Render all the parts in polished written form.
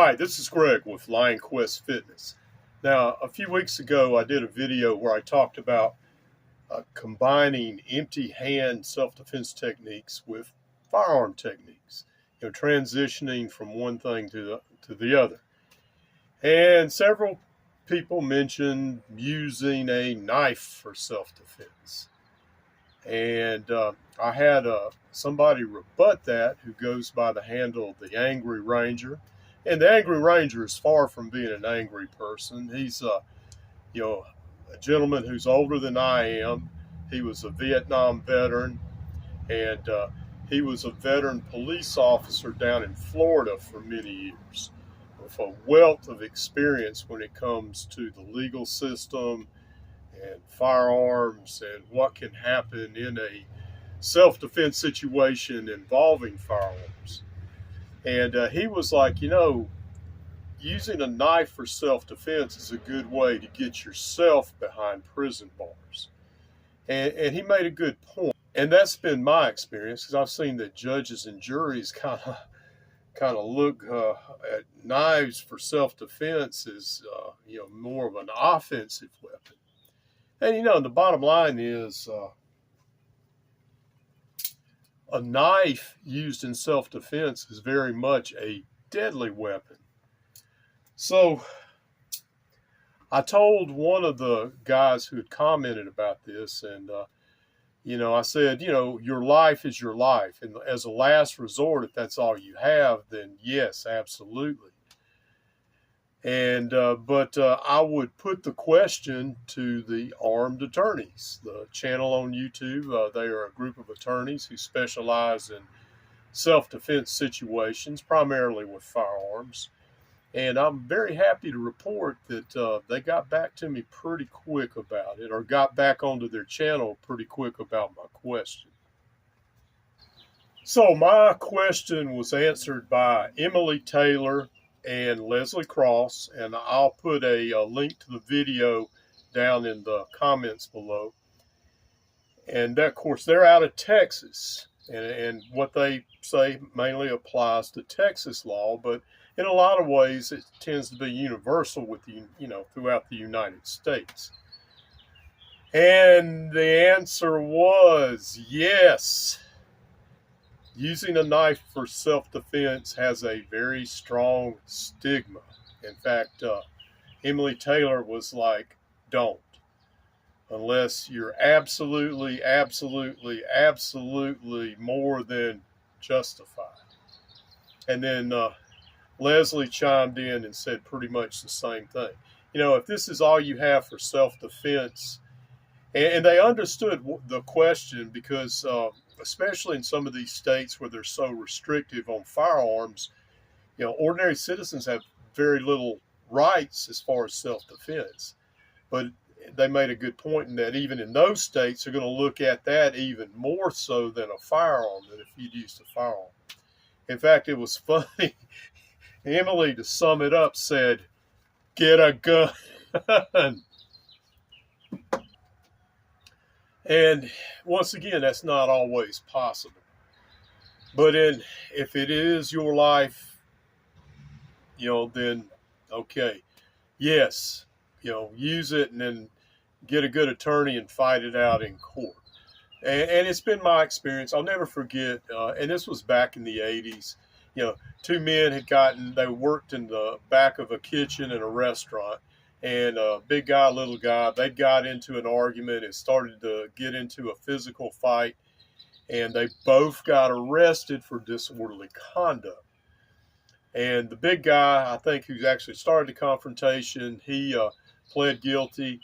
Hi, this is Greg with Lionquestfitness. Now, a few weeks ago, I did a video where I talked about combining empty hand self-defense techniques with firearm techniques, transitioning from one thing to the other. And several people mentioned using a knife for self-defense. And I had somebody rebut that who goes by the handle of the Angry Ranger. And the Angry Ranger is far from being an angry person. He's a gentleman who's older than I am. He was a Vietnam veteran, and he was a veteran police officer down in Florida for many years, with a wealth of experience when it comes to the legal system and firearms and what can happen in a self-defense situation involving firearms. And he was like, using a knife for self-defense is a good way to get yourself behind prison bars. And he made a good point. And that's been my experience, because I've seen that judges and juries kind of look at knives for self-defense as more of an offensive weapon. And the bottom line is a knife used in self-defense is very much a deadly weapon. So I told one of the guys who had commented about this, and I said, your life is your life, and as a last resort, if that's all you have, then yes, absolutely. And but I would put the question to the armed attorneys. The channel on YouTube, they are a group of attorneys who specialize in self-defense situations, primarily with firearms. And I'm very happy to report that they got back to me pretty quick about it, or got back onto their channel pretty quick about my question. So my question was answered by Emily Taylor and Leslie Cross, and I'll put a link to the video down in the comments below. And of course, they're out of Texas, and what they say mainly applies to Texas law, but in a lot of ways, it tends to be universal with throughout the United States. And the answer was yes. Using a knife for self-defense has a very strong stigma. In fact, Emily Taylor was like, don't. Unless you're absolutely, absolutely, absolutely more than justified. And then Leslie chimed in and said pretty much the same thing. If this is all you have for self-defense, and they understood the question, because especially in some of these states where they're so restrictive on firearms, ordinary citizens have very little rights as far as self-defense. But they made a good point in that even in those states, they're going to look at that even more so than a firearm, than if you'd used a firearm. In fact, it was funny. Emily, to sum it up, said, "Get a gun." And once again, that's not always possible. But if it is your life, then okay, yes, use it, and then get a good attorney and fight it out in court. And it's been my experience. I'll never forget, and this was back in the 80s, two men they worked in the back of a kitchen in a restaurant, and a big guy, little guy, they got into an argument and started to get into a physical fight, and they both got arrested for disorderly conduct. And the big guy, I think, who's actually started the confrontation, he pled guilty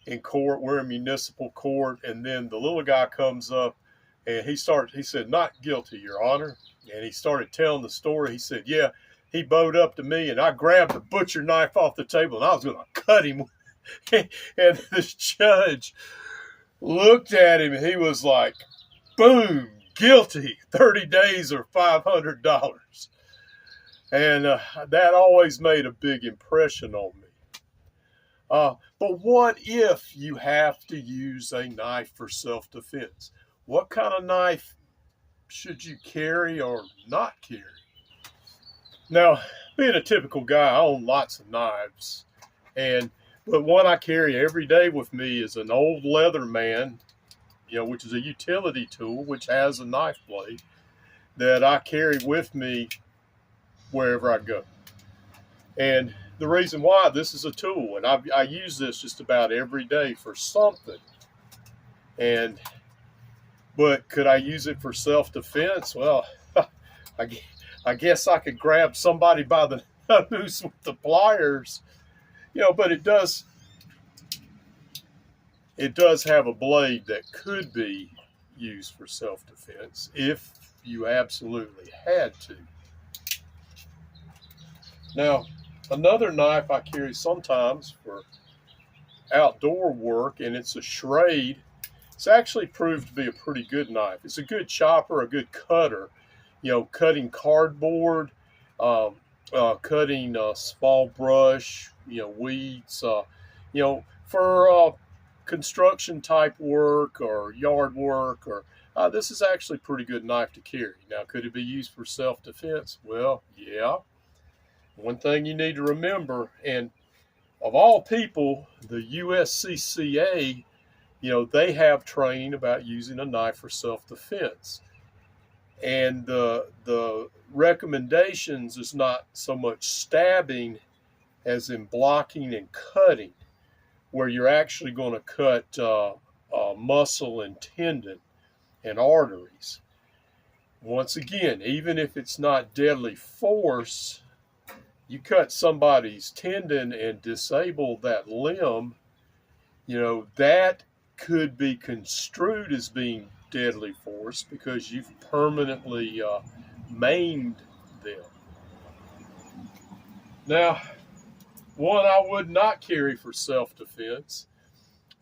in court. We're in municipal court, and then the little guy comes up, and he said, "Not guilty, Your Honor." And he started telling the story. He said, "Yeah, he bowed up to me, and I grabbed the butcher knife off the table, and I was going to cut him." And this judge looked at him, and he was like, boom, guilty, 30 days or $500. And that always made a big impression on me. But what if you have to use a knife for self-defense? What kind of knife should you carry or not carry? Now, being a typical guy, I own lots of knives, but one I carry every day with me is an old Leatherman, which is a utility tool, which has a knife blade that I carry with me wherever I go. And the reason why, this is a tool, and I use this just about every day for something. But could I use it for self-defense? Well, I guess I could grab somebody by the nose with the pliers, but it does have a blade that could be used for self-defense if you absolutely had to. Now, another knife I carry sometimes for outdoor work, and it's a Schrade. It's actually proved to be a pretty good knife. It's a good chopper, a good cutter, cutting cardboard, cutting small brush, weeds, for construction type work or yard work, or this is actually a pretty good knife to carry. Now, could it be used for self-defense? Well, yeah. One thing you need to remember, and of all people, the USCCA, they have training about using a knife for self-defense. And the recommendations is not so much stabbing as in blocking and cutting, where you're actually going to cut muscle and tendon and arteries. Once again, even if it's not deadly force, you cut somebody's tendon and disable that limb, that could be construed as being deadly force because you've permanently maimed them. Now, one I would not carry for self-defense,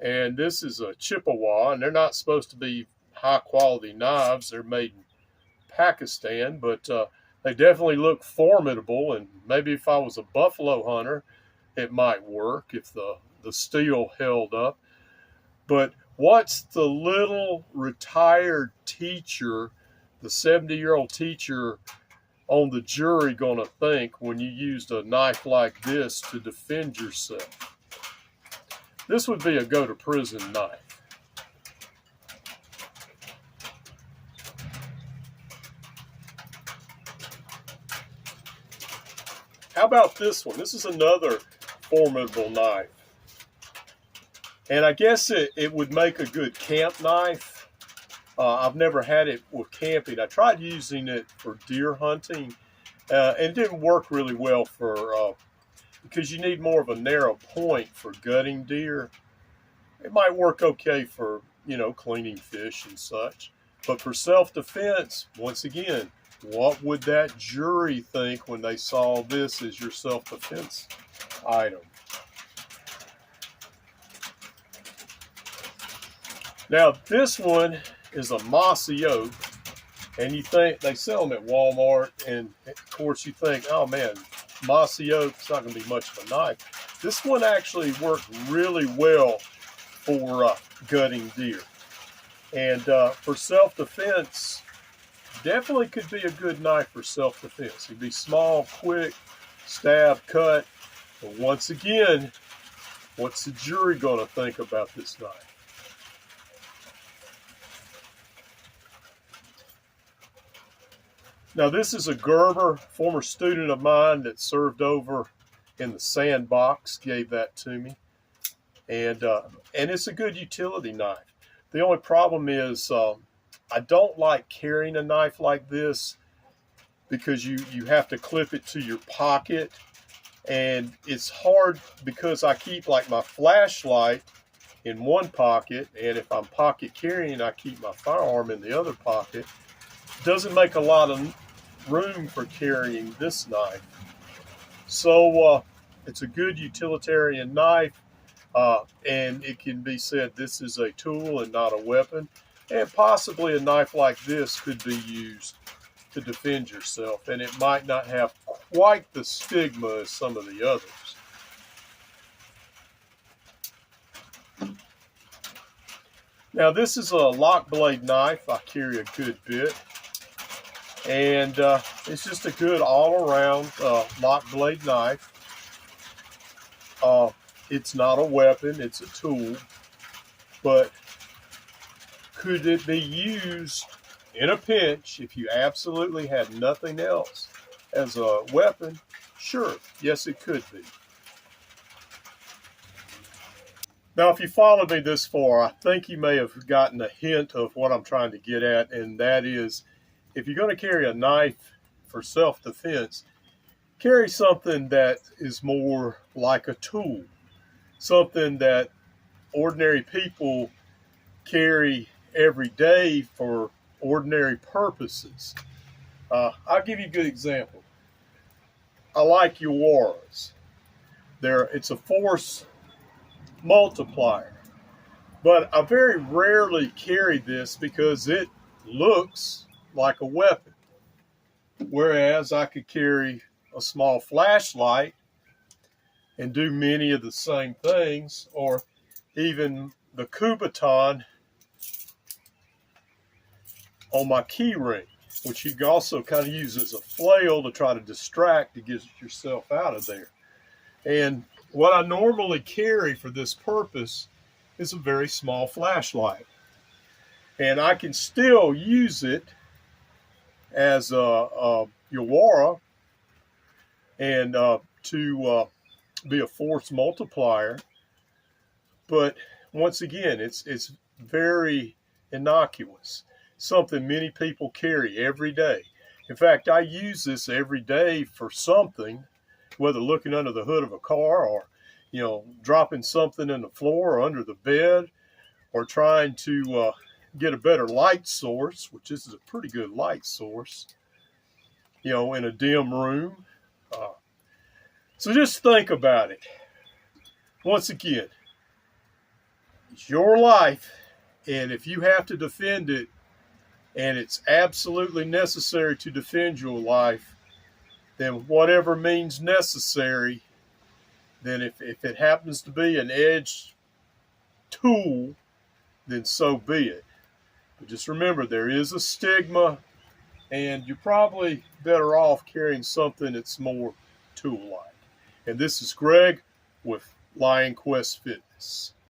and this is a Chippewa, and they're not supposed to be high-quality knives. They're made in Pakistan, but they definitely look formidable, and maybe if I was a buffalo hunter, it might work if the steel held up. But what's the little retired teacher, the 70-year-old teacher on the jury, going to think when you used a knife like this to defend yourself? This would be a go-to-prison knife. How about this one? This is another formidable knife. And I guess it would make a good camp knife. I've never had it with camping. I tried using it for deer hunting, and it didn't work really well because you need more of a narrow point for gutting deer. It might work okay for, cleaning fish and such. But for self-defense, once again, what would that jury think when they saw this as your self-defense item? Now, this one is a mossy oak, and you think they sell them at Walmart, and of course you think, oh man, mossy oak, it's not going to be much of a knife. This one actually worked really well for gutting deer. And for self-defense, definitely could be a good knife for self-defense. It'd be small, quick, stab, cut. But once again, what's the jury going to think about this knife? Now, this is a Gerber, former student of mine that served over in the sandbox, gave that to me. And it's a good utility knife. The only problem is I don't like carrying a knife like this because you have to clip it to your pocket. And it's hard because I keep like my flashlight in one pocket, and if I'm pocket carrying, I keep my firearm in the other pocket. Doesn't make a lot of room for carrying this knife. So it's a good utilitarian knife, and it can be said this is a tool and not a weapon. And possibly a knife like this could be used to defend yourself, and it might not have quite the stigma as some of the others. Now, this is a lock blade knife I carry a good bit. And it's just a good all-around lock blade knife. It's not a weapon, it's a tool. But could it be used in a pinch if you absolutely had nothing else as a weapon? Sure, yes, it could be. Now, if you followed me this far, I think you may have gotten a hint of what I'm trying to get at, and that is, if you're going to carry a knife for self-defense, carry something that is more like a tool, something that ordinary people carry every day for ordinary purposes. I'll give you a good example. I like Uwaras. It's a force multiplier, but I very rarely carry this because it looks like a weapon, whereas I could carry a small flashlight and do many of the same things, or even the Kubaton on my key ring, which you can also kind of use as a flail to try to distract to get yourself out of there. And what I normally carry for this purpose is a very small flashlight. And I can still use it as a Uwara and to be a force multiplier. But once again, it's very innocuous, something many people carry every day. In fact, I use this every day for something, whether looking under the hood of a car or, dropping something in the floor or under the bed, or trying to get a better light source, which this is a pretty good light source, in a dim room. So just think about it. Once again, it's your life, and if you have to defend it, and it's absolutely necessary to defend your life, then whatever means necessary, then if it happens to be an edged tool, then so be it. But just remember, there is a stigma, and you're probably better off carrying something that's more tool-like. And this is Greg with Lionquest Fitness.